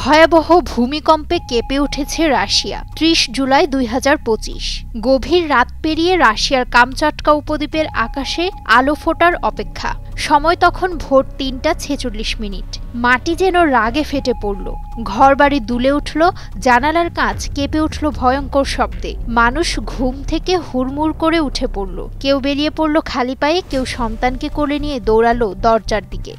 ভয়াবহ ভূমিকম্পে কেঁপে উঠেছে রাশিয়া। ৩০ জুলাই ২০২৫। গভীর রাত পেরিয়ে রাশিয়ার কামচাটকা উপদ্বীপের আকাশে আলো ফোটার অপেক্ষা। সময় তখন ভোর ৩টা ৪৬। মাটি যেন রাগে ফেটে পড়ল, ঘরবাড়ি দুলে উঠল, জানালার কাঁচ কেঁপে উঠল ভয়ঙ্কর শব্দে। মানুষ ঘুম থেকে হুড়মুড় করে উঠে পড়ল। কেউ বেরিয়ে পড়ল খালি পায়ে, কেউ সন্তানকে কোলে নিয়ে দৌড়ালো দরজার দিকে।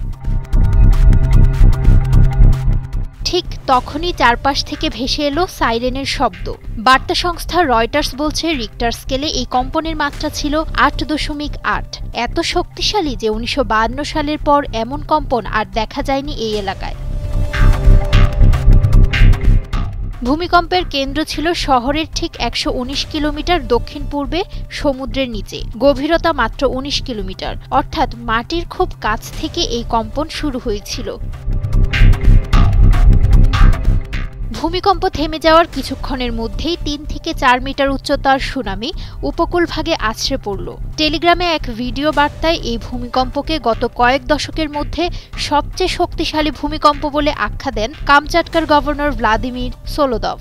ঠিক তখনই চারপাশ থেকে ভেসে এলো সাইরেনের শব্দ। বার্তা সংস্থা রয়টার্স বলছে, রিক্টার স্কেলে এই কম্পনের মাত্রা ছিল ৮.৮। এত শক্তিশালী যে ১৯৫২ সালের পর এমন কম্পন আর দেখা যায়নি এই এলাকায়। ভূমিকম্পের কেন্দ্র ছিল শহরের ঠিক ১১৯ কিলোমিটার দক্ষিণ পূর্বে সমুদ্রের নিচে। গভীরতা মাত্র ১৯ কিলোমিটার, অর্থাৎ মাটির খুব কাছ থেকে এই কম্পন শুরু হয়েছিল। ভূমিকম্প থেমে যাওয়ার কিছুক্ষণের মধ্যেই ৩ থেকে ৪ মিটার উচ্চতার সুনামি উপকূলভাগে আছড়ে পড়ল। টেলিগ্রামে এক ভিডিও বার্তায় এই ভূমিকম্পকে গত কয়েক দশকের মধ্যে সবচেয়ে শক্তিশালী ভূমিকম্প বলে আখ্যা দেন কামচাটকার গভর্নর ভ্লাদিমির সোলোদভ।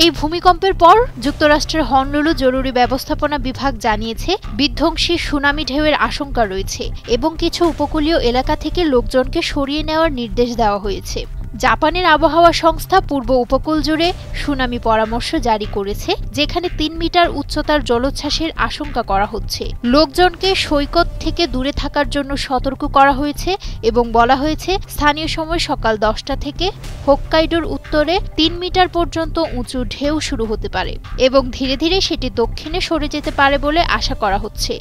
এই ভূমিকম্পের পর যুক্তরাষ্ট্রের হনলুলু জরুরি ব্যবস্থাপনা বিভাগ জানিয়েছে, বিধ্বংসী সুনামি ঢেউয়ের আশঙ্কা রয়েছে এবং কিছু উপকূলীয় এলাকা থেকে লোকজনকে সরিয়ে নেওয়ার নির্দেশ দেওয়া হয়েছে। জাপানের আবহাওয়া সংস্থা পূর্ব উপকূল জুড়ে সুনামি পরামর্শ জারি করেছে, যেখানে ৩ মিটার উচ্চতার জলোচ্ছ্বাসের আশঙ্কা করা হচ্ছে। লোকজনকে সৈকত থেকে দূরে থাকার জন্য সতর্ক করা হয়েছে এবং বলা হয়েছে স্থানীয় সময় সকাল ১০টা থেকে হোক্কাইডোর উত্তরে ৩ মিটার পর্যন্ত উঁচু ঢেউ শুরু হতে পারে এবং ধীরে ধীরে সেটি দক্ষিণে সরে যেতে পারে বলে আশা করা হচ্ছে।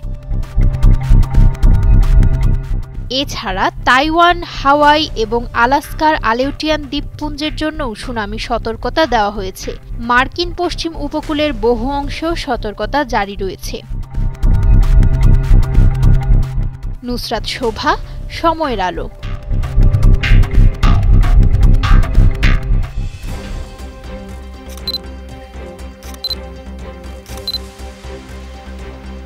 এছাড়া তাইওয়ান, হাওয়াই এবং আলাস্কার আলেউটিয়ান দ্বীপপুঞ্জের জন্যও সুনামি সতর্কতা দেওয়া হয়েছে। মার্কিন পশ্চিম উপকূলের বহু অংশেও সতর্কতা জারি রয়েছে। নুসরাত শোভা, সময়ের আলো।